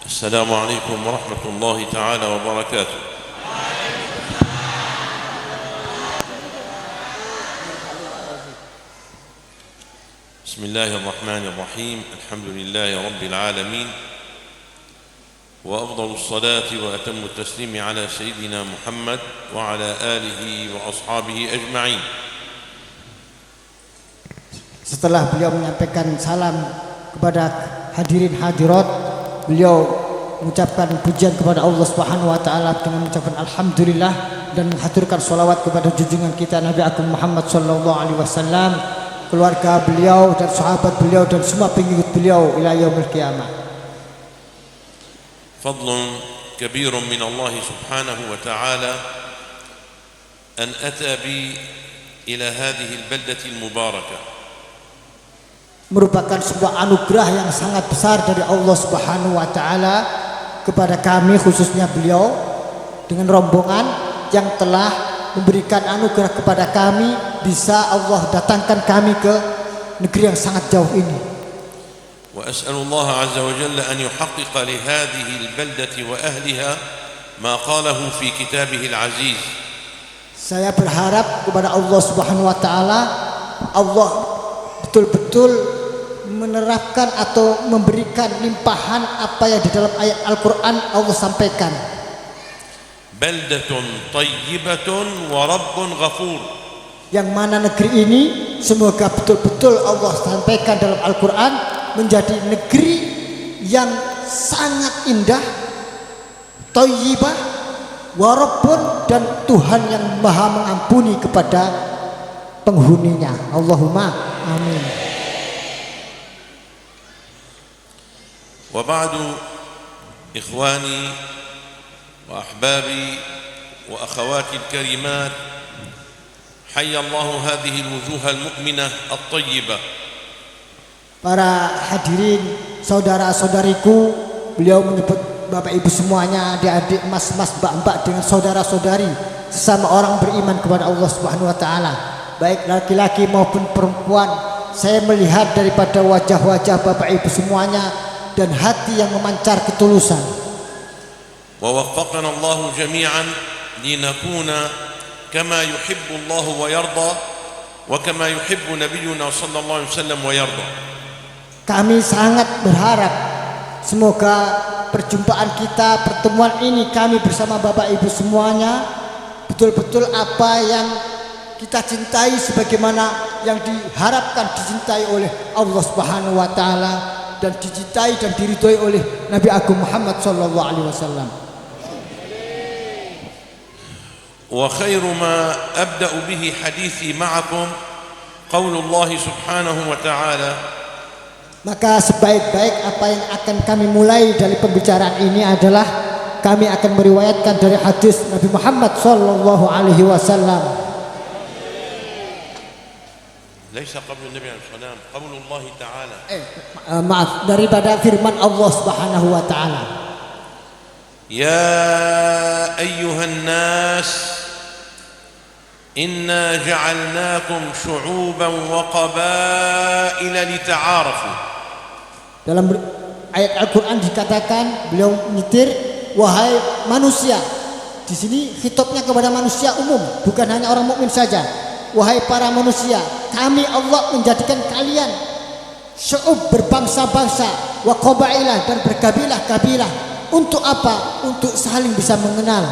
السلام عليكم ورحمة الله تعالى وبركاته. بسم الله الرحمن الرحيم. الحمد لله رب العالمين، وأفضل الصلاة وأتم التسليم على سيدنا محمد وعلى آله وأصحابه أجمعين. Setelah beliau menyampaikan salam kepada hadirin hadirat, beliau mengucapkan pujian kepada Allah Subhanahu wa taala dengan mengucapkan alhamdulillah dan menghaturkan salawat kepada junjungan kita Nabi Agung Muhammad sallallahu alaihi wasallam, keluarga beliau dan sahabat beliau dan semua pengikut beliau ila yaumil qiyamah. Fadlun kabirun min Allah Subhanahu wa taala an ata bi ila hadhihi al-baldati al-mubarakah. Merupakan sebuah anugerah yang sangat besar dari Allah Subhanahu wa taala kepada kami, khususnya beliau dengan rombongan yang telah memberikan anugerah kepada kami, bisa Allah datangkan kami ke negeri yang sangat jauh ini. Wa as'alullah azza wa jalla an yuhaqqiqa li hadhihi al-baldati wa ahliha ma qalahu fi kitabih al-aziz. Saya berharap kepada Allah Subhanahu wa taala, Allah betul-betul menerapkan atau memberikan limpahan apa yang di dalam ayat Al-Quran Allah sampaikan. Baldatun tayyibatun wa rabbun ghafur. Yang mana negeri ini semoga betul-betul Allah sampaikan dalam Al-Quran menjadi negeri yang sangat indah, thayyibah, wa rabbun, dan Tuhan yang maha mengampuni kepada penghuninya. Allahumma amin. وبعد إخواني وأحبابي وأخواتي الكريمات، حي الله هذه الوجوه المؤمنة الطيبة. Para hadirin, saudara-saudariku, beliau menyebut bapak ibu semuanya, adik-adik, mas-mas, mbak-mbak, dengan saudara-saudari, sesama orang beriman kepada Allah Subhanahu wa taala, baik laki-laki maupun perempuan. Saya melihat daripada wajah-wajah bapak ibu semuanya dan hati yang memancar ketulusan. Wa waffaqana Allah jami'an linakuna kama yuhibbu Allah wa yarda wa kama yuhibbu nabiyyuna sallallahu alaihi wasallam wa yarda. Kami sangat berharap semoga perjumpaan kita, pertemuan ini kami bersama bapak ibu semuanya betul-betul apa yang kita cintai sebagaimana yang diharapkan dicintai oleh Allah Subhanahu wa taala dan dicintai dan diridhoi oleh Nabi Agung Muhammad sallallahu alaihi wasallam. Wa khairu ma abda'u bihi hadithi ma'akum qaulullah subhanahu wa ta'ala. Maka sebaik-baik apa yang akan kami mulai dari pembicaraan ini adalah kami akan meriwayatkan dari hadis Nabi Muhammad sallallahu alaihi wasallam. Laisa qabla Nabi sallallahu qaulullah ta'ala. Maaf, daripada firman Allah Subhanahu wa taala. Ya ayyuhan nas inna ja'alnakum syu'uban wa qabaila lita'arafu. Dalam ayat Al-Qur'an dikatakan, beliau nyetir, wahai manusia. Di sini khitabnya kepada manusia umum, bukan hanya orang mukmin saja. Wahai para manusia, kami Allah menjadikan kalian syu'ub, berbangsa-bangsa, wa qabailah, dan berkabilah-kabilah. Untuk apa? Untuk saling bisa mengenal.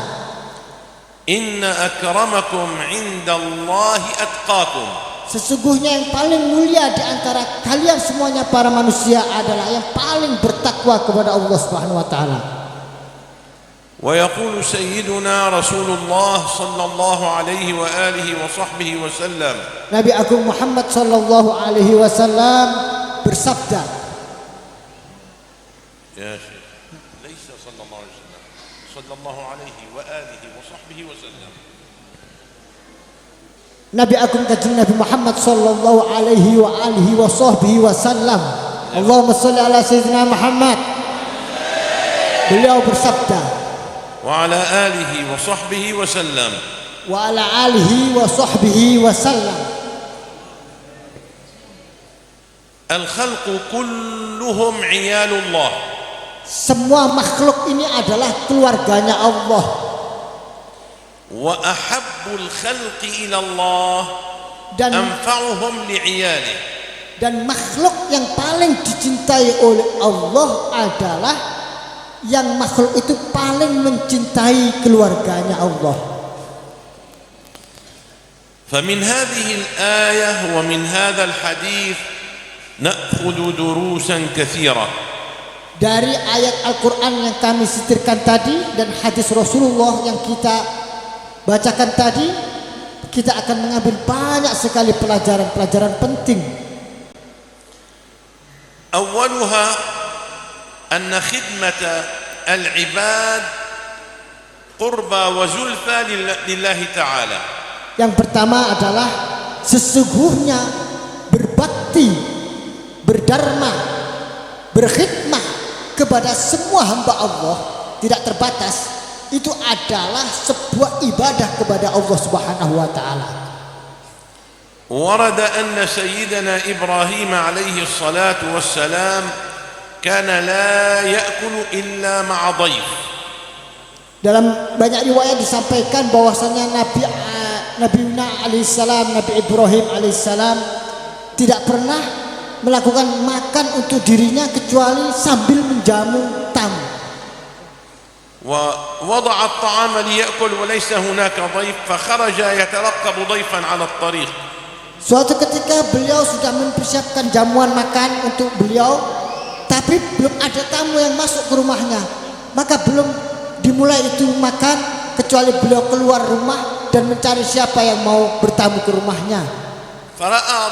Inna akramakum indallahi atqakum. Sesungguhnya yang paling mulia di antara kalian semuanya para manusia adalah yang paling bertakwa kepada Allah Subhanahu wa taala. ويقول سيدنا رسول الله صلى الله عليه وآله وصحبه وسلم. Nabi Agung Muhammad sallallahu alaihi wasallam bersabda. Ya Syekh, ليس صلى الله عليه وسلم. صلى الله عليه وآله وصحبه وسلم. Nabi Agung Kanjeng Nabi Muhammad sallallahu alaihi wa alihi wa sahbihi wasallam. Allahumma shalli ala sayyidina Muhammad. Beliau bersabda, وعلى آله وصحبه وسلم. وعلى آله وصحبه وسلم. الخلق كلهم عيال الله. semua makhluk ini adalah keluarganya Allah. Wa ahabbul khalqi ila Allah Dan anfa'uhum li'iyalih. Dan makhluk yang paling dicintai oleh Allah adalah yang makhluk itu paling mencintai keluarganya Allah. فمن هذه الآية ومن هذا الحديث نأخذ دروسا كثيرة. Dari ayat Al-Quran yang kami sitirkan tadi dan hadis Rasulullah yang kita bacakan tadi, kita akan mengambil banyak sekali pelajaran-pelajaran penting. أولها أن خدمة العباد قربى وزلفى لله تعالى. Yang pertama adalah sesungguhnya berbakti, berdharma, berkhidmah kepada semua hamba Allah tidak terbatas, itu adalah sebuah ibadah kepada Allah Subhanahu wa taala. ورد أن سيدنا إبراهيم عليه الصلاة والسلام كان لا يأكل إلا مع ضيف. Dalam banyak riwayat disampaikan bahwasanya Nabi alaihissalam, Nabi Ibrahim alaihissalam tidak pernah melakukan makan untuk dirinya kecuali sambil menjamu tamu. ووضع الطعام ليأكل وليس هناك ضيف فخرج يترقب ضيفا على الطريق. Suatu ketika beliau sudah mempersiapkan jamuan makan untuk beliau, tapi belum ada tamu yang masuk ke rumahnya, maka belum dimulai itu makan kecuali beliau keluar rumah dan mencari siapa yang mau bertamu ke rumahnya. فرأى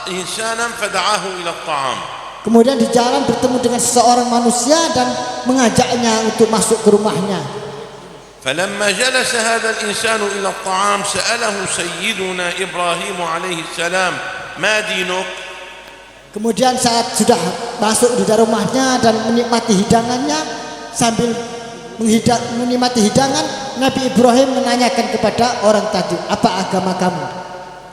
إنسانا فدعاه إلى الطعام. Kemudian di jalan bertemu dengan seseorang manusia dan mengajaknya untuk masuk ke rumahnya. فلما جلس هذا الإنسان إلى الطعام سأله سيدنا إبراهيم عليه السلام ما دينك؟ Kemudian saat sudah masuk di dalam rumahnya dan menikmati hidangannya, sambil menikmati hidangan, Nabi Ibrahim menanyakan kepada orang tadi, apa agama kamu?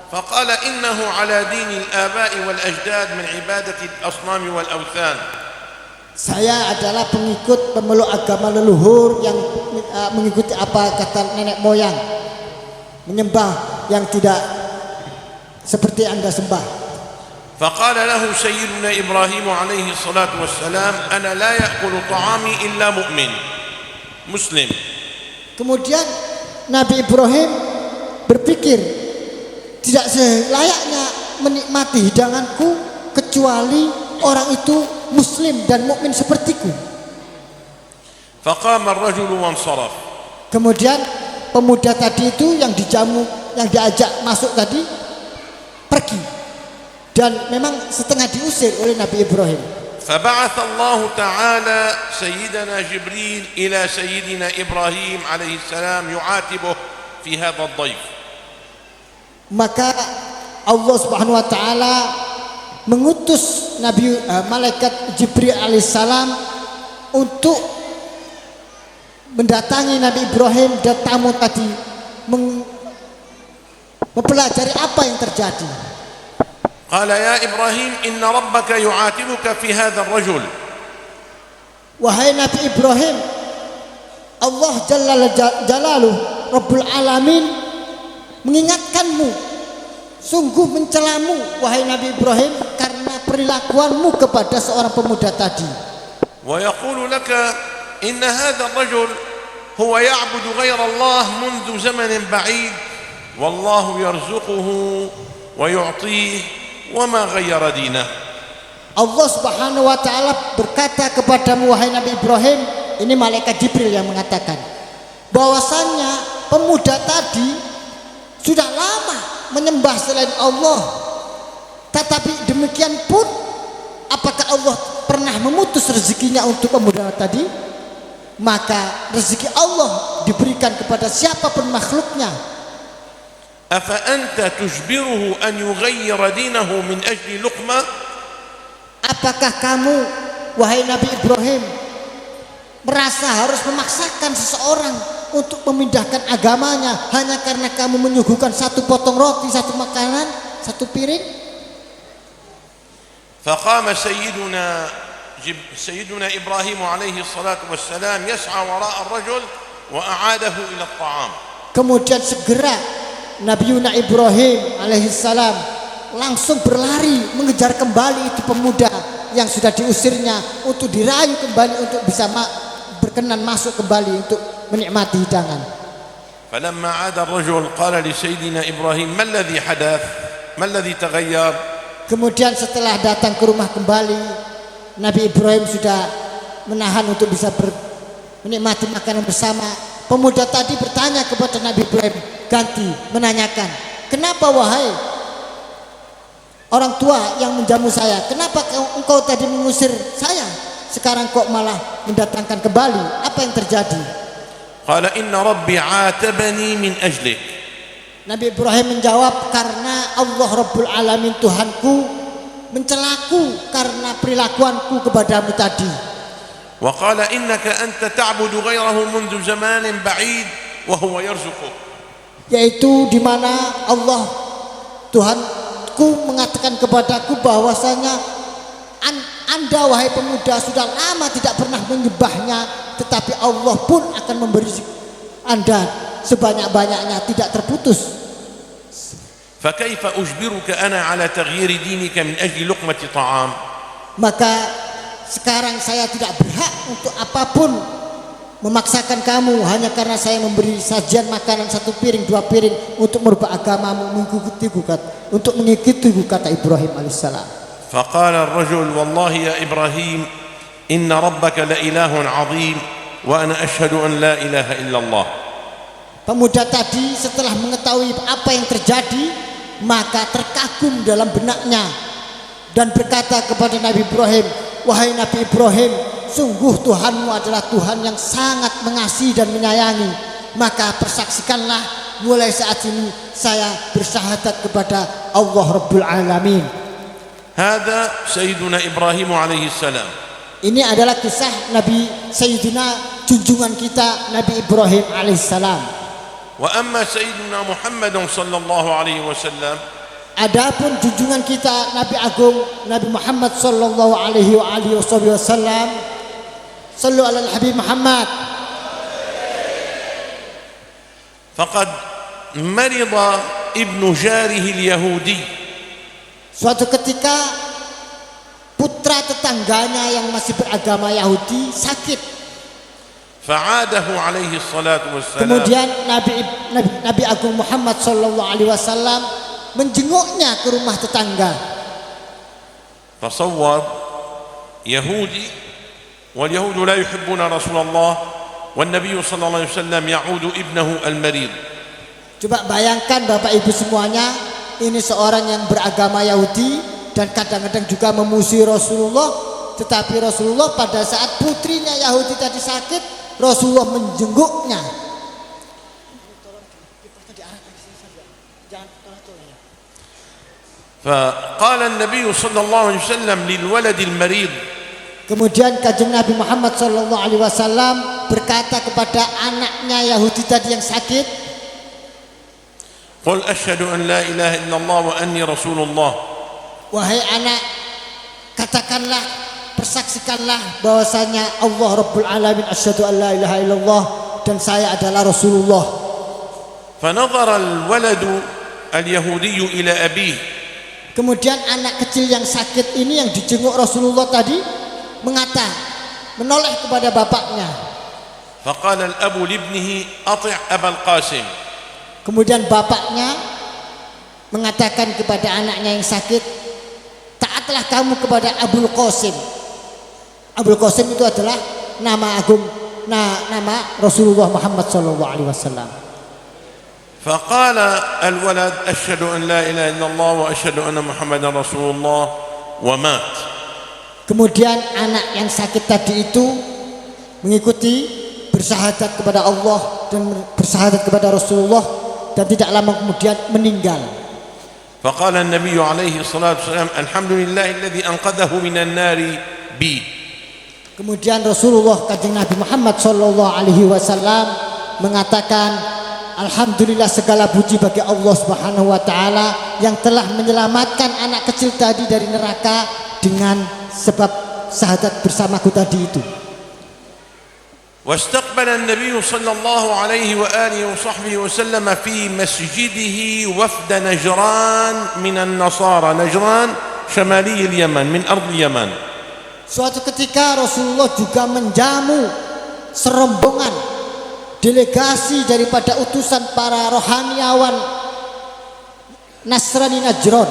فقال إنه على دين الآباء والأجداد من عبادة الأصنام والأوثان. Saya adalah pemeluk agama leluhur yang mengikuti apa kata nenek moyang, menyembah yang tidak seperti Anda sembah. فقال له سيدنا إبراهيم عليه الصلاة والسلام أنا لا يأكل طعامي إلا مؤمن مسلم. Kemudian Nabi Ibrahim berpikir, tidak selayaknya menikmati hidanganku kecuali orang itu muslim dan mukmin sepertiku. فقام الرجل وانصرف. Kemudian pemuda tadi itu yang dijamu, yang diajak masuk tadi pergi, dan memang setengah diusir oleh Nabi Ibrahim. فبعث الله تعالى سيدنا جبريل إلى سيدنا إبراهيم عليه السلام يعاتبه في هذا الضيف. Maka Allah Subhanahu wa taala mengutus malaikat Jibril alaihissalam untuk mendatangi Nabi Ibrahim dan tamu tadi, mempelajari apa yang terjadi. قال يا إبراهيم إن ربك يعاتبك في هذا الرجل. Wahai Nabi Ibrahim, Allah Jalla Jalaluh Rabbul Alamin mengingatkanmu, sungguh mencelamu wahai Nabi Ibrahim karena perilakuanmu kepada seorang pemuda tadi. ويقول لك إن هذا الرجل هو يعبد غير الله منذ زمن بعيد والله يرزقه ويعطيه وما غير دينه. Allah Subhanahu wa taala berkata kepadamu wahai Nabi Ibrahim, ini malaikat Jibril yang mengatakan bahwasannya pemuda tadi sudah lama menyembah selain Allah, tetapi demikian pun apakah Allah pernah memutus rezekinya untuk pemuda tadi? Maka rezeki Allah diberikan kepada siapapun makhluknya. أفأنت تجبره أن يغير دينه من أجل لقمة؟ Apakah kamu wahai Nabi Ibrahim merasa harus memaksakan seseorang untuk memindahkan agamanya hanya karena kamu menyuguhkan satu potong roti, satu makanan, satu piring? فقام سيدنا سيدنا إبراهيم عليه الصلاة والسلام يسعى وراء الرجل وأعاده إلى الطعام. Kemudian segera Nabi Ibrahim alaihissalam langsung berlari mengejar kembali itu pemuda yang sudah diusirnya untuk dirayu kembali untuk bisa berkenan masuk kembali untuk menikmati hidangan. فلما عاد الرجل قال لسيدنا إبراهيم ما الذي حدث ما الذي تغير. Kemudian setelah datang ke rumah kembali, Nabi Ibrahim sudah menahan untuk bisa menikmati makanan bersama. Pemuda tadi bertanya kepada Nabi Ibrahim, ganti menanyakan, kenapa wahai orang tua yang menjamu saya, kenapa engkau tadi mengusir saya, sekarang kok malah mendatangkan kembali, apa yang terjadi? Qala inna rabbi atabani min ajlik. Nabi Ibrahim menjawab, karena Allah Rabbul Alamin Tuhanku mencelaku karena perilakuanku kepadamu tadi. Wa qala innaka anta ta'budu ghairahu mundu zamanin ba'id wa huwa yarzuquk. Yaitu di mana Allah Tuhanku mengatakan kepadaku bahwasanya Anda wahai pemuda sudah lama tidak pernah menyembahnya, tetapi Allah pun akan memberi Anda sebanyak-banyaknya, tidak terputus. فكيف أجبرك أنا على تغيير دينك من أجل لقمة طعام. Maka sekarang saya tidak berhak untuk apapun memaksakan kamu hanya karena saya memberi sajian makanan 1 piring 2 piring untuk merubah agamamu, untuk mengikutiku, kata Ibrahim alaihissalam. فقال الرجل والله يا إبراهيم إن ربك لإله عظيم وأنا أشهد أن لا إله إلا الله. Pemuda tadi setelah mengetahui apa yang terjadi, maka terkagum dalam benaknya dan berkata kepada Nabi Ibrahim, wahai Nabi Ibrahim, sungguh Tuhanmu adalah Tuhan yang sangat mengasihi dan menyayangi. Maka persaksikanlah mulai saat ini saya bersyahadat kepada Allah Rabbul Alamin. Hada Sayyiduna Ibrahim alaihi salam. Ini adalah kisah Nabi Sayyidina junjungan kita Nabi Ibrahim alaihissalam. Wa amma Sayyiduna Muhammad sallallahu alaihi wasallam, adapun junjungan kita Nabi Agung Nabi Muhammad sallallahu alaihi wasallam, sallu ala al-habib Muhammad. Faqad marida ibnu jarihi al-yahudi. Suatu ketika putra tetangganya yang masih beragama Yahudi sakit. Fa'adahu alaihi salatu wassalam. Kemudian Nabi Agung Muhammad sallallahu alaihi wasallam menjenguknya ke rumah tetangga. Tasawwar Yahudi wal yahudu la yuhibbuna Rasulullah wan Nabi sallallahu alaihi wasallam ya'udu ibnahu al-marid. Coba bayangkan Bapak Ibu semuanya, ini seorang yang beragama Yahudi dan kadang-kadang juga memusuhi Rasulullah, tetapi Rasulullah pada saat putrinya Yahudi tadi sakit, Rasulullah menjenguknya. فقال النبي صلى الله عليه وسلم للولد المريض. Kemudian Kanjeng Nabi Muhammad sallallahu alaihi wasallam berkata kepada anaknya Yahudi tadi yang sakit, "Qul asyhadu an la ilaha illallah wa anni rasulullah." Wahai anak, katakanlah, persaksikanlah bahwasanya Allah Rabbul Alamin, asyhadu an la ilaha illallah, dan saya adalah Rasulullah. فنظر الولد اليهودي إلى أبيه. Kemudian anak kecil yang sakit ini yang dijenguk Rasulullah tadi menoleh kepada bapaknya. فقال الأب لابنه أطع أبا القاسم. Kemudian bapaknya mengatakan kepada anaknya yang sakit, taatlah kamu kepada Abul Qasim. Abul Qasim itu adalah nama agung, nama Rasulullah Muhammad sallallahu alaihi wasallam. فقال الولد أشهد أن لا إله إلا الله وأشهد أن محمدا رسول الله ومات. Kemudian anak yang sakit tadi itu mengikuti bersyahadat kepada Allah dan bersyahadat kepada Rasulullah dan tidak lama kemudian meninggal. فقال النبي عليه الصلاة والسلام الحمد لله الذي أنقذه من النار بي. Kemudian Rasulullah Kanjeng Nabi Muhammad sallallahu alaihi wasallam mengatakan, alhamdulillah segala puji bagi Allah Subhanahu wa taala yang telah menyelamatkan anak kecil tadi dari neraka dengan sebab syahadat bersamaku tadi itu. واستقبل النبي صلى الله عليه وآله وصحبه وسلم في مسجده وفد نجران من النصارى، نجران شمالي اليمن من أرض اليمن. Suatu ketika Rasulullah juga menjamu serombongan delegasi daripada utusan para rohaniawan Nasrani Najran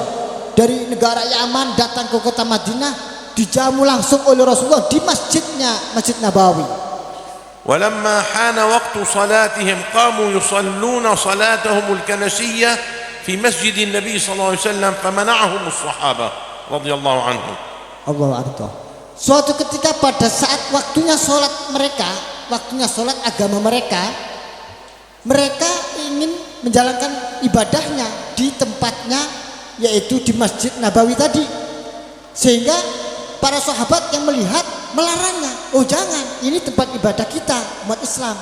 dari negara Yaman datang ke kota Madinah, dijamu langsung oleh Rasulullah di masjidnya, Masjid Nabawi. ولما حان وقت صلاتهم قاموا يصلون صلاتهم الكنسية في مسجد النبي صلى الله عليه وسلم فمنعهم الصحابة رضي الله عنهم. Allahu Akbar. Suatu ketika pada saat waktunya sholat mereka, waktunya sholat agama mereka, mereka ingin menjalankan ibadahnya di tempatnya, yaitu di Masjid Nabawi tadi, sehingga para sahabat yang melihat melarangnya. Oh jangan, ini tempat ibadah kita umat Islam.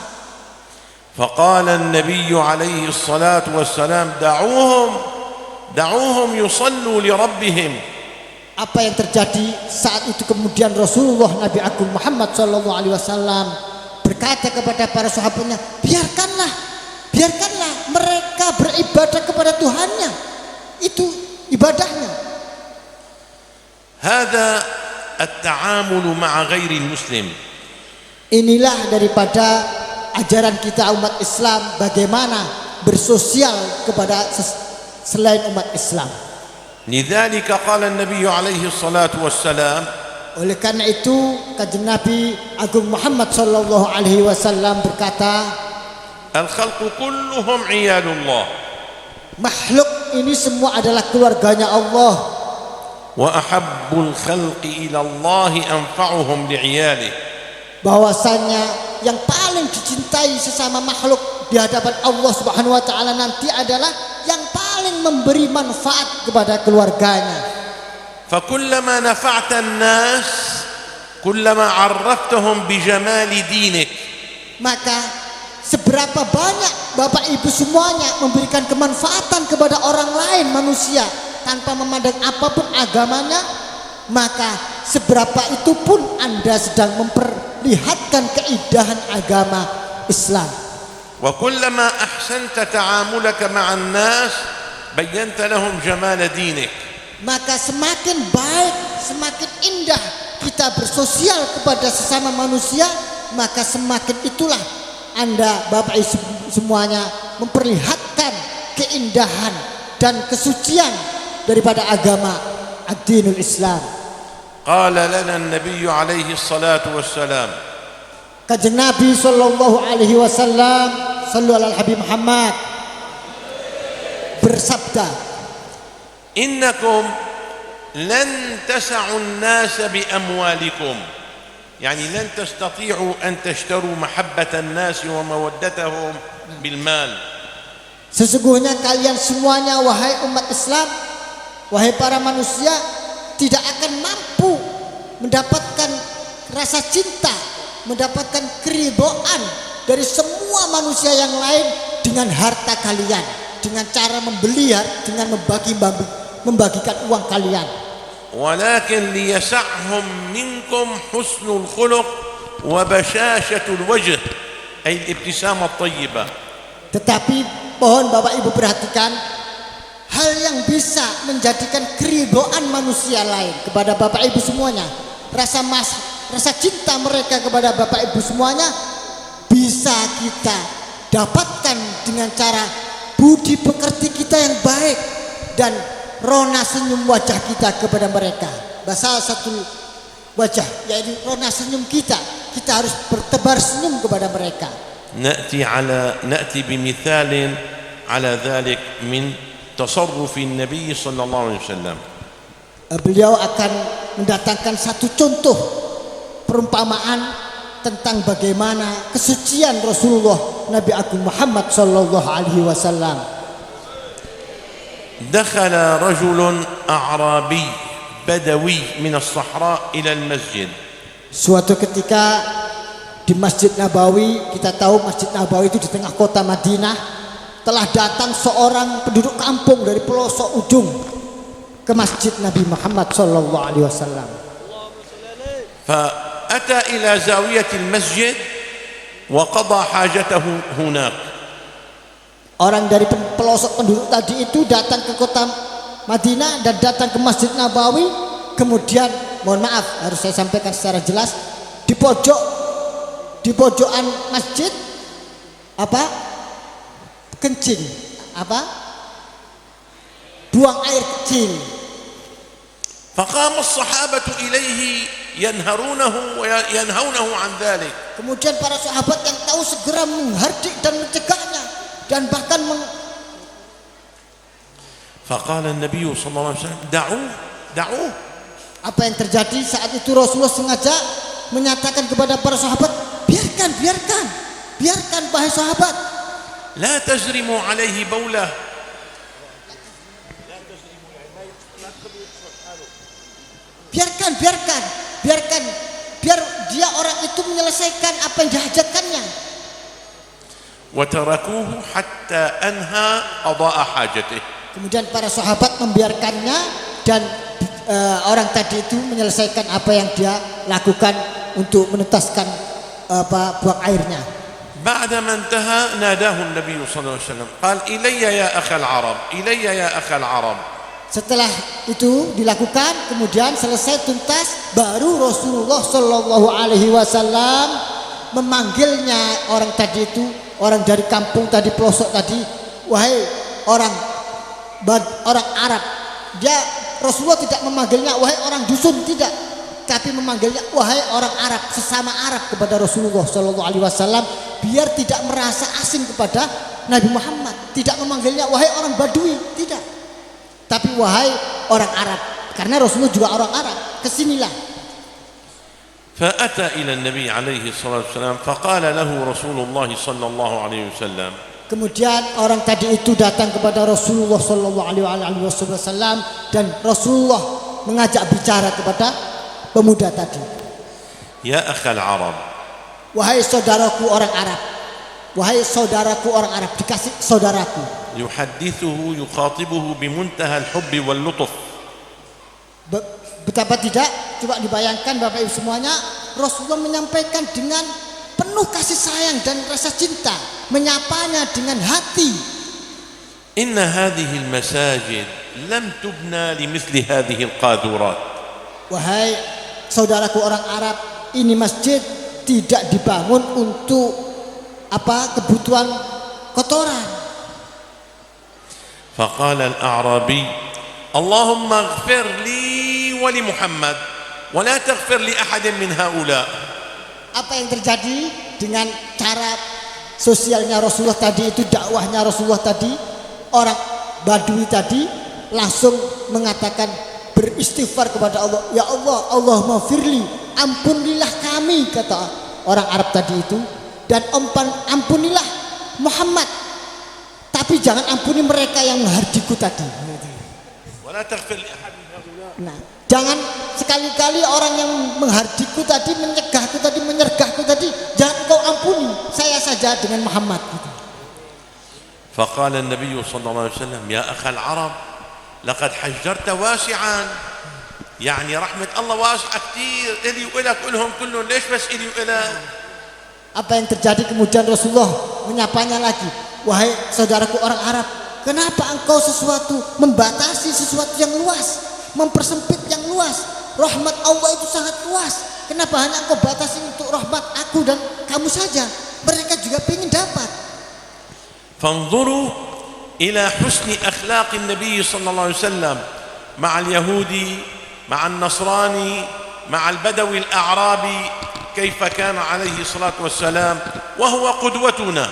فقال النبي عليه الصلاة والسلام دعوهم يصلوا لربهم. Apa yang terjadi saat itu? Kemudian Rasulullah Nabi Agung Muhammad SAW berkata kepada para sahabatnya, biarkanlah mereka beribadah kepada Tuhannya, itu ibadahnya. هذا التعامل مع غير المسلم. Inilah daripada ajaran kita umat Islam, bagaimana bersosial kepada selain umat Islam. لذلك قال النبي عليه الصلاة والسلام. Oleh karena itu kanjeng Nabi Agung Muhammad sallallahu alaihi wasallam berkata, الخلق كلهم عيال الله. Makhluk ini semua adalah keluarganya Allah. وأحب الخلق إلى الله أنفعهم لعياله. Bahwasanya yang paling dicintai sesama makhluk di hadapan Allah Subhanahu wa taala nanti adalah yang paling memberi manfaat kepada keluarganya. فكلما نفعت الناس كلما عرفتهم بجمال دينك. Maka seberapa banyak Bapak Ibu semuanya memberikan kemanfaatan kepada orang lain manusia tanpa memandang apapun agamanya, maka seberapa itu pun Anda sedang memperlihatkan keindahan agama Islam. وكلما أحسنت تعاملك مع الناس بينت لهم جمال دينك. Maka semakin baik, semakin indah kita bersosial kepada sesama manusia, maka semakin itulah Anda Bapak Ibu semuanya memperlihatkan keindahan dan kesucian daripada agama ad-dinul Islam. قال لنا النبي عليه الصلاة والسلام. Kanjeng Nabi sallallahu alaihi wasallam, sallu alal Habib Muhammad, bersabda, إنكم لن تسعوا الناس بأموالكم. يعني لن تستطيعوا أن تشتروا محبة الناس ومودتهم بالمال. Sesungguhnya kalian semuanya wahai umat Islam, wahai para manusia, tidak akan mampu mendapatkan rasa cinta, mendapatkan keridhaan dari semua manusia yang lain dengan harta kalian, dengan cara membeli, dengan membagikan uang kalian. ولكن ليسعهم منكم حسن الخلق وبشاشة الوجه أي الابتسامة الطيبة. Tetapi mohon Bapak Ibu perhatikan, hal yang bisa menjadikan keridhaan manusia lain kepada Bapak Ibu semuanya, rasa cinta mereka kepada Bapak Ibu semuanya bisa kita dapatkan dengan cara budi pekerti kita yang baik dan rona senyum wajah kita kepada mereka. Bahasa satu wajah, yaitu rona senyum kita harus bertebar senyum kepada mereka. نأتي بمثال على ذلك من تصرف النبي صلى الله عليه وسلم. Beliau akan mendatangkan satu contoh perumpamaan tentang bagaimana kesucian Rasulullah Nabi Agung Muhammad sallallahu alaihi wasallam. دخل رجل أعرابي بدوي من الصحراء إلى المسجد. Suatu ketika di Masjid Nabawi, kita tahu Masjid Nabawi itu di tengah kota Madinah, telah datang seorang penduduk kampung dari pelosok ujung ke Masjid Nabi Muhammad sallallahu alaihi wasallam. فأتى إلى زاوية المسجد وقضى حاجته هناك. Orang dari pelosok penduduk tadi itu datang ke kota Madinah dan datang ke Masjid Nabawi. Kemudian, mohon maaf, harus saya sampaikan secara jelas, di pojokan masjid kencing, buang air kecil. فقام الصحابة إليه ينهرونه وينهونه عن ذلك. Kemudian para sahabat yang tahu segera menghardik dan mencegahnya dan bahkan فقال النبي صلى الله عليه وسلم دعوه. Apa yang terjadi saat itu? Rasulullah sengaja menyatakan kepada para sahabat, biarkan wahai sahabat. لا تجرموا عليه بوله. Biarkan biar dia orang itu menyelesaikan apa yang dihajatkannya. وتركوه حتى أنهى قضاء حاجته. Kemudian para sahabat membiarkannya dan orang tadi itu menyelesaikan apa yang dia lakukan untuk menetaskan buang airnya. بعدما انتهى ناداه النبي صلى الله عليه وسلم قال إلي يا أخ العرب. Setelah itu dilakukan, kemudian selesai tuntas, baru Rasulullah Shallallahu Alaihi Wasallam memanggilnya orang tadi itu, orang dari kampung tadi, pelosok tadi, wahai orang Arab. Rasulullah tidak memanggilnya wahai orang dusun, tidak, tapi memanggilnya wahai orang Arab, sesama Arab kepada Rasulullah Shallallahu Alaihi Wasallam, biar tidak merasa asing kepada Nabi Muhammad. Tidak memanggilnya wahai orang Badui, tidak, tapi wahai orang Arab, karena Rasulullah juga orang Arab. Kesinilah. فأتى إلى النبي عليه الصلاة والسلام فقال له رسول الله صلى الله عليه وسلم. Kemudian orang tadi itu datang kepada Rasulullah Shallallahu Alaihi Wasallam dan Rasulullah mengajak bicara kepada pemuda tadi. Ya akhal Arab. Wahai saudaraku orang Arab. Wahai saudaraku orang Arab, dikasih saudaraku. Yuhaddithuhu yukhatibuhu bimuntaha al-hubbi wal-lutuf. Betapa tidak, coba dibayangkan Bapak Ibu semuanya, Rasulullah menyampaikan dengan penuh kasih sayang dan rasa cinta, menyapanya dengan hati. Inna hadhihi al-masajid lam tubna limithli hadhihi al-qadurat. Wahai saudaraku orang Arab, ini masjid tidak dibangun untuk kebutuhan kotoran. فقال الأعرابي اللهم اغفر لي ولمحمد ولا تغفر لأحد من هؤلاء. Apa yang terjadi dengan cara sosialnya Rasulullah tadi itu, dakwahnya Rasulullah tadi, orang Badui tadi langsung mengatakan, beristighfar kepada Allah, ya Allah, Allahumma firli, ampunilah kami, kata orang Arab tadi itu, dan ampunilah Muhammad, tapi jangan ampuni mereka yang menghardiku tadi. Nah, jangan sekali-kali orang yang menghardiku tadi, menyegahku tadi, menyergahku tadi, jangan kau ampuni, saya saja dengan Muhammad. فقال النبي صلى الله عليه وسلم يا أخا العرب لقد حجرت واسعا، يعني رحمة الله واسعة كثير، إلي وإلك إلهم كلهم، ليش بس إلي وإلك؟ Apa yang terjadi? Kemudian Rasulullah menyapanya lagi, wahai saudaraku orang Arab, kenapa engkau membatasi sesuatu yang luas, mempersempit yang luas? Rahmat Allah itu sangat luas, kenapa hanya engkau batasi untuk rahmat aku dan kamu saja? Mereka juga ingin dapat. فانظروا إلى حسن أخلاق النبي صلى الله عليه وسلم مع اليهودي، مع النصراني، مع البدوي الأعرابي، كيف كان عليه الصلاة والسلام وهو قدوتنا.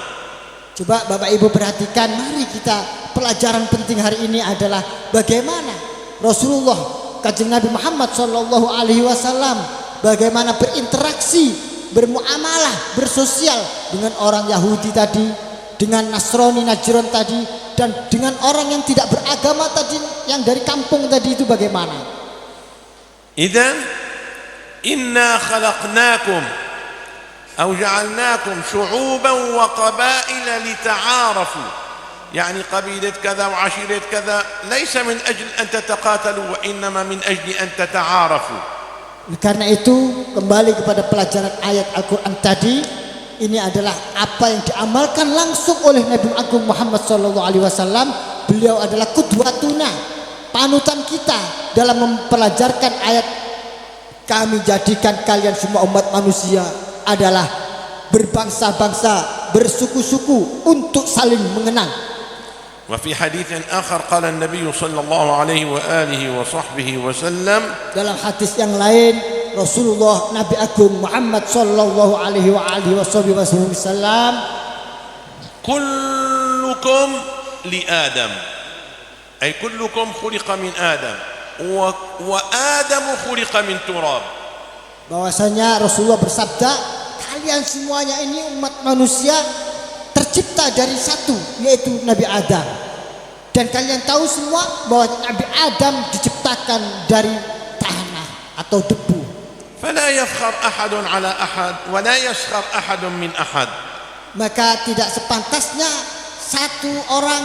Coba Bapak Ibu perhatikan, mari kita, pelajaran penting hari ini adalah bagaimana Rasulullah, Kanjeng Nabi Muhammad Shallallahu Alaihi Wasallam, bagaimana berinteraksi, bermuamalah, bersosial dengan orang Yahudi tadi, dengan Nasrani Najran tadi, dan dengan orang yang tidak beragama tadi, yang dari kampung tadi itu bagaimana? Idzan inna khalaqnakum أو جعلناكم شعوبا وقبائل لتعارفوا، يعني قبيلة كذا وعشيرة كذا ليس من أجل أن تتقاتلوا وإنما من أجل أن تتعارفوا. Karena itu kembali kepada pelajaran ayat Al-Quran tadi, ini adalah apa yang diamalkan langsung oleh Nabi Agung Muhammad SAW. Beliau adalah qudwatuna, panutan kita dalam mempelajarkan ayat, kami jadikan kalian semua umat manusia adalah berbangsa-bangsa, bersuku-suku untuk saling mengenal. وفي حديث آخر قال النبي صلى الله عليه وآله وصحبه وسلم Dalam hadis yang lain, Rasulullah Nabi Agung Muhammad sallallahu alaihi wa alihi wasallam, كلكم لآدم أي كلكم خلق من آدم وآدم خلق من تراب. bahwasanya Rasulullah bersabda, kalian semuanya ini umat manusia tercipta dari satu, yaitu Nabi Adam. Dan kalian tahu semua bahwa Nabi Adam diciptakan dari tanah atau debu. فلا يفخر أحد على أحد ولا يسخر أحد من أحد. Maka tidak sepantasnya satu orang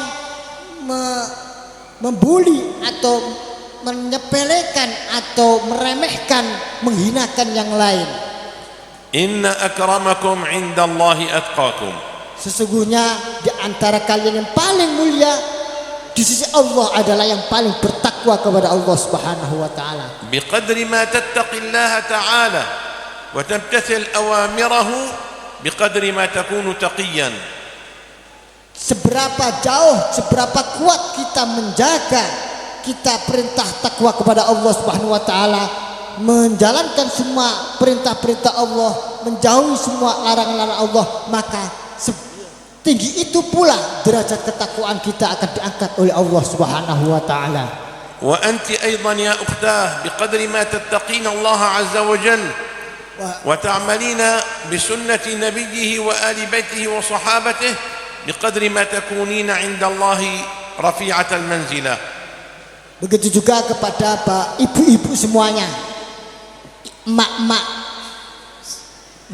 membuli atau menyepelekan atau meremehkan, menghinakan yang lain. Inna akramakum indallahi atqakum. Sesungguhnya di antara kalian yang paling mulia di sisi Allah adalah yang paling bertakwa kepada Allah Subhanahu wa taala. Biqadri ma tattaqillaha ta'ala wa tamtathil awamirahu biqadri ma takunu taqiyan. Seberapa jauh, seberapa kuat kita menjaga kita perintah takwa kepada Allah Subhanahu wa taala, menjalankan semua perintah-perintah Allah, menjauhi semua larangan-larangan Allah, maka tinggi itu pula derajat ketakwaan kita akan diangkat oleh Allah Subhanahu wa taala. Wa anti aidan ya ukhtah biqadri ma tattaqina Allah azza wa jalla wa ta'malina bi sunnati nabiyhi wa ali baitihi wa sahabatihi biqadri ma takunina 'inda Allah rafi'atal manzilah. Begitu juga kepada ibu-ibu semuanya, emak-emak,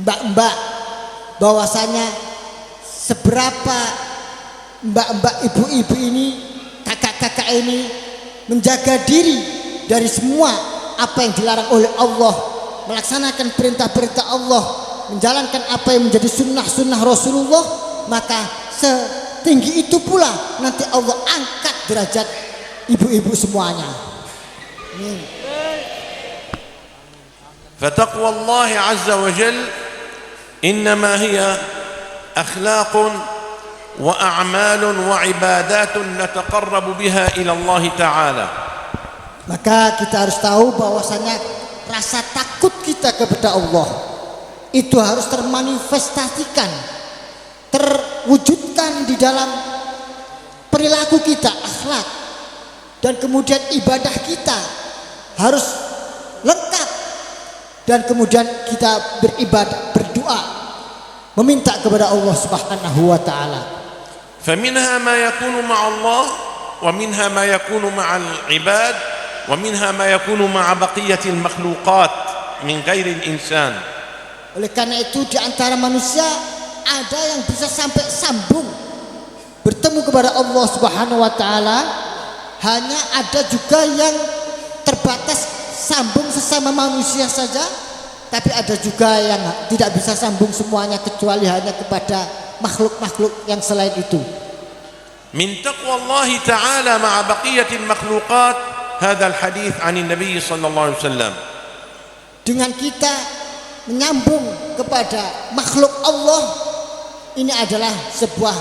mbak-mbak, bahwasanya seberapa mbak-mbak, ibu-ibu ini, kakak-kakak ini menjaga diri dari semua apa yang dilarang oleh Allah, melaksanakan perintah-perintah Allah, menjalankan apa yang menjadi sunnah-sunnah Rasulullah, maka setinggi itu pula nanti Allah angkat derajat ibu-ibu semuanya. Fataqwa Allah azza wa jal innama hiya أخلاق وأعمال وعبادات نتقرب بها إلى الله تعالى. Maka kita harus tahu bahwasanya rasa takut kita kepada Allah itu harus termanifestasikan, terwujudkan di dalam perilaku kita, akhlak, dan kemudian ibadah kita harus lengkap, dan kemudian kita beribadah, berdoa, meminta kepada Allah Subhanahu wa taala. فمنها ما يكون مع الله ومنها ما يكون مع العباد ومنها ما يكون مع بقية المخلوقات من غير الإنسان. Oleh karena itu di antara manusia ada yang bisa sampai sambung bertemu kepada Allah Subhanahu wa taala, hanya ada juga yang terbatas sambung sesama manusia saja. Tapi ada juga yang tidak bisa sambung semuanya kecuali hanya kepada makhluk-makhluk yang selain itu. Min taqwa Allah Ta'ala ma'a baqiyatil makhluqat hadha al-hadith 'an an-nabi sallallahu alaihi wasallam. Dengan kita menyambung kepada makhluk Allah, ini adalah sebuah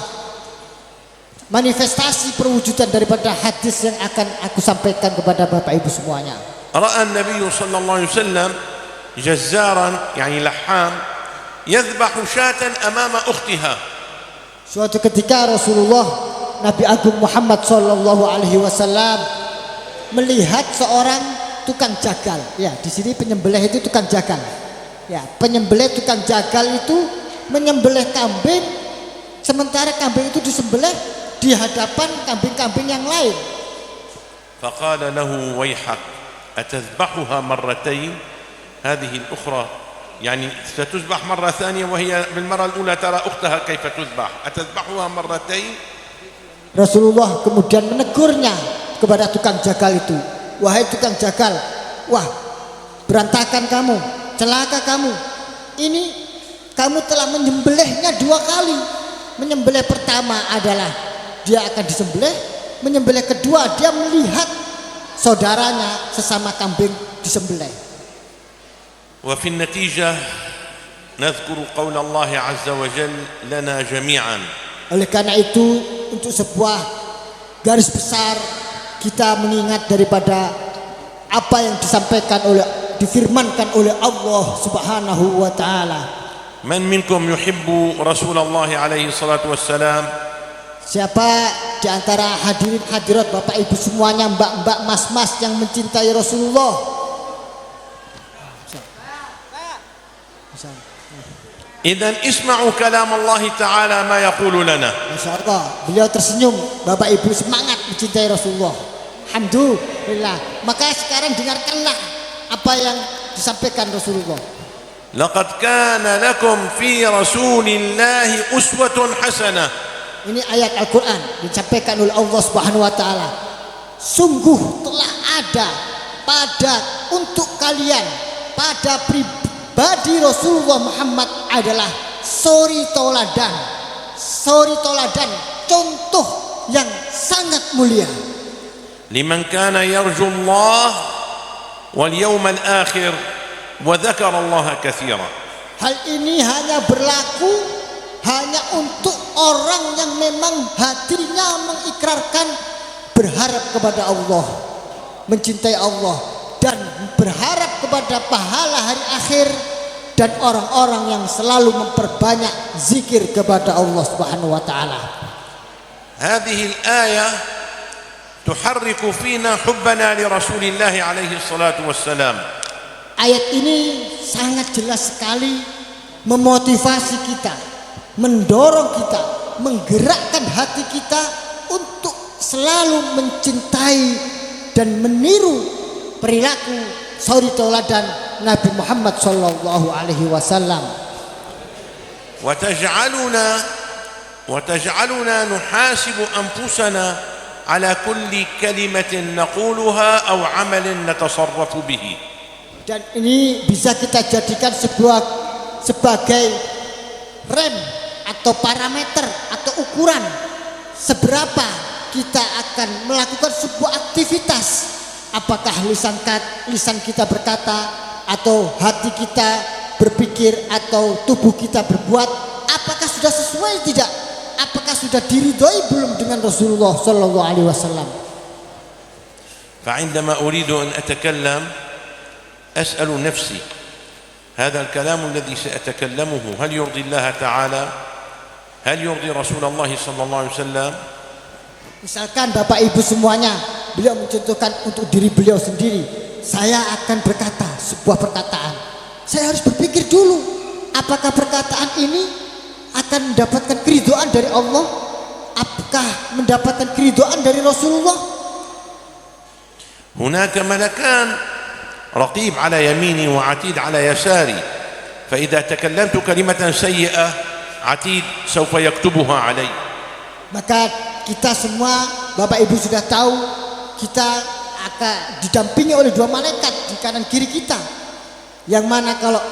manifestasi perwujudan daripada hadis yang akan aku sampaikan kepada Bapak Ibu semuanya. Ra'a an-nabi sallallahu alaihi wasallam جزارا يعني لحام يذبح شاة أمام أختها. Suatu ketika Rasulullah Nabi Agung Muhammad sallallahu alaihi wasallam melihat seorang tukang jagal. Ya, di sini penyembelih itu tukang jagal. Ya, penyembelih tukang jagal itu menyembelih kambing, sementara kambing itu disembelih di hadapan kambing-kambing yang lain. فقال له ويحك أتذبحها مرتين هذه الأخرى يعني ستذبح مرة ثانية وهي بالمرة الأولى ترى أختها كيف تذبح أتذبحها مرتين. Rasulullah kemudian menegurnya kepada tukang jagal itu, wahai tukang jagal, wah berantakan kamu, celaka kamu. Ini kamu telah menyembelihnya 2 kali. Menyembelih pertama adalah dia akan disembelih, menyembelih kedua dia melihat saudaranya sesama kambing disembelih. وفي النتيجة نذكر قول الله عز وجل لنا جميعا. Oleh karena itu, untuk sebuah garis besar kita mengingat daripada apa yang difirmankan oleh Allah Subhanahu wa taala. من منكم يحب رسول الله عليه الصلاة والسلام؟ Siapa di antara hadirin hadirat Bapak Ibu semuanya, mbak-mbak, mas-mas yang mencintai Rasulullah? إذن اسمعوا كلام الله تعالى ما يقول لنا. Masya Allah, beliau tersenyum. Bapak Ibu semangat mencintai Rasulullah. Alhamdulillah. Maka sekarang dengarkanlah apa yang disampaikan Rasulullah. لقد كان لكم في رسول الله أسوة حسنة. Ini ayat Al-Quran disampaikan oleh Allah Subhanahu wa taala. Sungguh telah ada untuk kalian, pada pribadi Rasulullah Muhammad adalah suri toladan, contoh yang sangat mulia. لمن كان يرجو الله واليوم الآخر وذكر الله كثيرا. Hal ini hanya berlaku hanya untuk orang yang memang hatinya mengikrarkan berharap kepada Allah, mencintai Allah, dan berharap kepada pahala hari akhir, dan orang-orang yang selalu memperbanyak zikir kepada Allah Subhanahu wa taala. هذه الآية تحرك فينا حبنا لرسول الله عليه الصلاة والسلام. Ayat ini sangat jelas sekali memotivasi kita, mendorong kita, menggerakkan hati kita untuk selalu mencintai dan meniru perilaku suri tauladan Nabi Muhammad sallallahu alaihi wasallam. وتجعلنا نحاسب أنفسنا على كل كلمة نقولها أو عمل نتصرف به. Dan ini bisa kita jadikan sebagai rem atau parameter atau ukuran seberapa kita akan melakukan sebuah aktivitas. Apakah lisan kita berkata, atau hati kita berpikir, atau tubuh kita berbuat, apakah sudah sesuai tidak? Apakah sudah diridhoi belum dengan Rasulullah sallallahu alaihi wasallam? فعندما أريد أن أتكلم أسأل نفسي هذا الكلام الذي سأتكلمه هل يرضي الله تعالى؟ هل يرضي رسول الله صلى الله عليه وسلم؟ Misalkan Bapak Ibu semuanya, beliau mencontohkan untuk diri beliau sendiri. Saya akan berkata sebuah perkataan. Saya harus berpikir dulu, apakah perkataan ini akan mendapatkan keridhaan dari Allah? Apakah mendapatkan keridhaan dari Rasulullah? هناك ملكان رقيب على يميني وعتيد على يساري، فإذا تكلمت كلمة سيئة عتيد سوف يكتبها علي. Maka kita semua, Bapak Ibu sudah tahu, kita akan didampingi oleh 2 malaikat di kanan kiri kita, yang mana kalau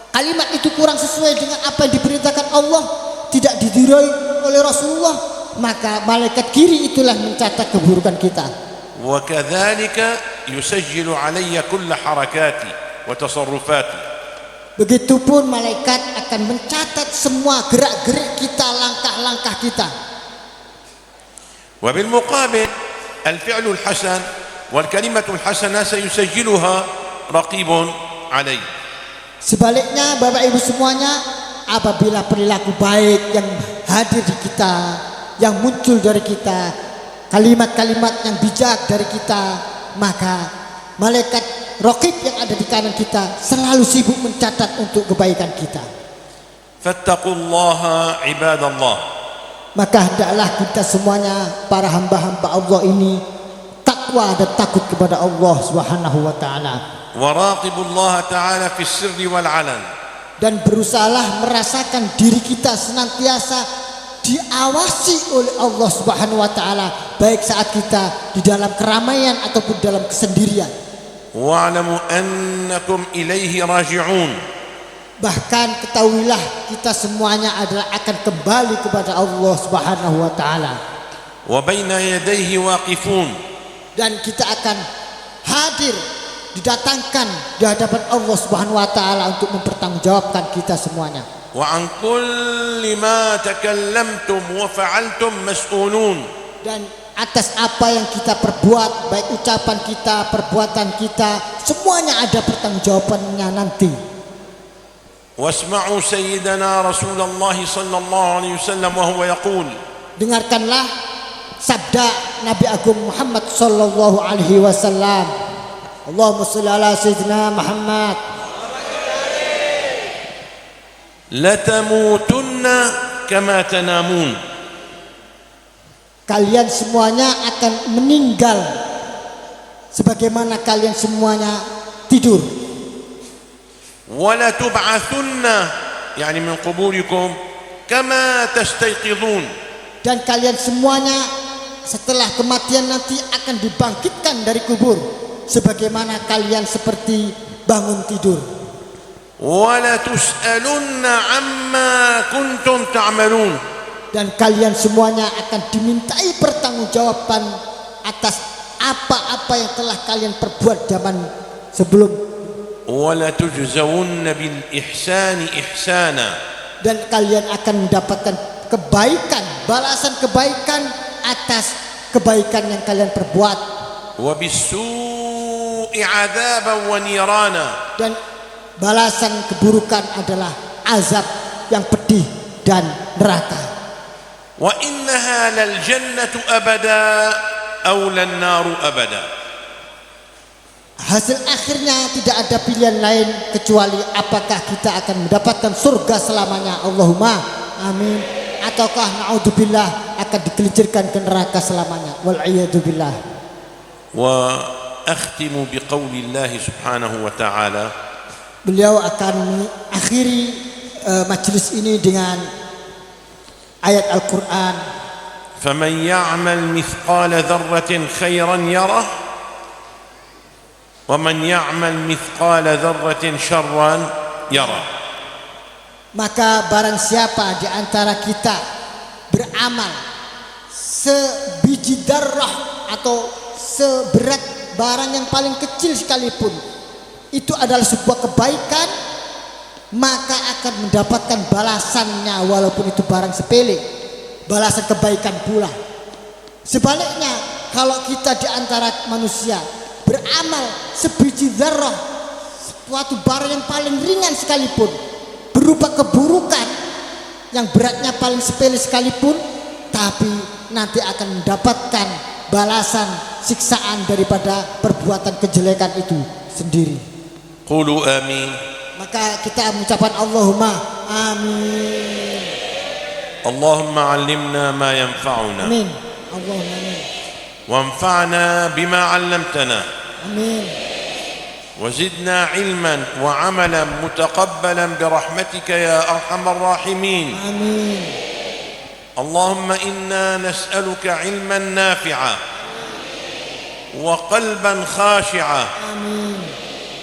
kalimat itu kurang sesuai dengan apa yang diperintahkan Allah, tidak didirai oleh Rasulullah, maka malaikat kiri itulah mencatat keburukan kita. وكذلك يسجل علي كل حركاتي وتصرفاتي. Begitupun malaikat akan mencatat semua gerak-gerik kita, langkah-langkah kita. وبالمقابل الفعل الحسن والكلمة الحسنة سيسجلها رقيب علي. Sebaliknya Bapak Ibu semuanya, apabila perilaku baik yang hadir di kita, yang muncul dari kita, kalimat-kalimat yang bijak dari kita, maka malaikat raqib yang ada di kanan kita selalu sibuk mencatat untuk kebaikan kita. Fattaqullaha ibadallah. Maka hendaklah kita semuanya, para hamba-hamba Allah ini, takwa dan takut kepada Allah Subhanahu wa taala. Waraqibullaha ta'ala fi sirri wal 'alan. Dan berusahalah merasakan diri kita senantiasa diawasi oleh Allah Subhanahu wa taala, baik saat kita di dalam keramaian ataupun dalam kesendirian. واعلموا أنكم إليه راجعون. Bahkan ketahuilah kita semuanya adalah akan kembali kepada Allah Subhanahu wa taala. وبين يديه واقفون. Dan kita akan hadir, didatangkan di hadapan Allah Subhanahu wa taala untuk mempertanggungjawabkan kita semuanya. وعن كل ما تكلمتم وفعلتم مسؤولون. Dan atas apa yang kita perbuat, baik ucapan kita, perbuatan kita, semuanya ada pertanggungjawabannya nanti. واسمعوا سيدنا رسول الله صلى الله عليه وسلم وهو يقول. Dengarkanlah sabda Nabi Agung Muhammad sallallahu alaihi wasallam. Allahumma shalli ala sayyidina Muhammad. لتموتن كما تنامون. Kalian semuanya akan meninggal sebagaimana kalian semuanya tidur. ولا تبعثن يعني من قبوركم كما تستيقظون. Dan kalian semuanya setelah kematian nanti akan dibangkitkan dari kubur sebagaimana kalian seperti bangun tidur. ولا تسألن عما كنتم تعملون. Dan kalian semuanya akan dimintai pertanggungjawaban atas apa-apa yang telah kalian perbuat zaman sebelum. ولا تجزون بالإحسان إحسانا. Dan kalian akan mendapatkan kebaikan, balasan kebaikan atas kebaikan yang kalian perbuat. وبالسوء عذابا ونيرانا. Dan balasan keburukan adalah azab yang pedih dan neraka. وإنها للجنة أبدا أو للنار أبدا. Hasil akhirnya tidak ada pilihan lain kecuali apakah kita akan mendapatkan surga selamanya, Allahumma amin, ataukah naudzubillah akan digelincirkan ke neraka selamanya, wal iyadu billah. وأختم بقول الله سبحانه وتعالى. Beliau akan mengakhiri majelis ini dengan ayat Al-Quran. فمن يعمل مثقال ذرة خيرا يره ومن يعمل مثقال ذرة شرا يره. Maka barang siapa di antara kita beramal sebiji darah atau seberat barang yang paling kecil sekalipun, itu adalah sebuah kebaikan, maka akan mendapatkan balasannya walaupun itu barang sepele, balasan kebaikan pula. Sebaliknya, kalau kita di antara manusia beramal sebiji zarrah, suatu barang yang paling ringan sekalipun, berupa keburukan yang beratnya paling sepele sekalipun, tapi nanti akan mendapatkan balasan siksaan daripada perbuatan kejelekan itu sendiri. Qulu amin. Maka kita mengucapkan Allahumma amin. Allahumma 'allimna ma yanfa'una. Amin. Allahumma amin. وانفعنا بما علمتنا. Amin. وزدنا علما وعملا متقبلا برحمتك يا أرحم الراحمين. Amin. اللهم إنا نسألك علما نافعا وقلبا خاشعا Amin.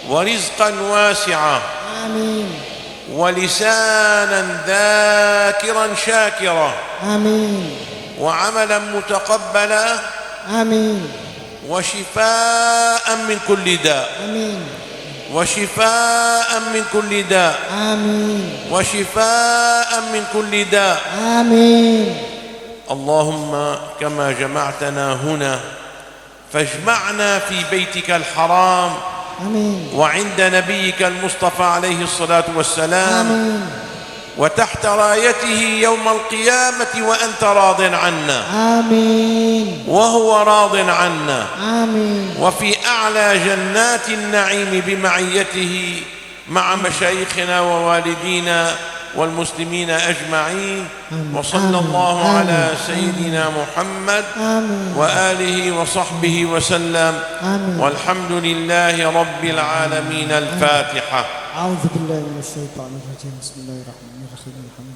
ورزقا واسعا Amin. ولسانا ذاكرا شاكرا Amin. وعملا متقبلا Amin. وشفاء من كل داء. Amin. وشفاء من كل داء. Amin. وشفاء من كل داء. Amin. اللهم كما جمعتنا هنا فاجمعنا في بيتك الحرام. Amin. وعند نبيك المصطفى عليه الصلاة والسلام. Amin. وتحت رايته يوم القيامة وأنت راض عنا. Amin. وهو راض عنا. Amin. وفي أعلى جنات النعيم بمعيته مع مشايخنا ووالدينا والمسلمين أجمعين. وصلى الله على سيدنا محمد وآله وصحبه وسلم. والحمد لله رب العالمين. الفاتحة. أعوذ بالله من الشيطان الرجيم. بسم الله الرحمن الرحيم.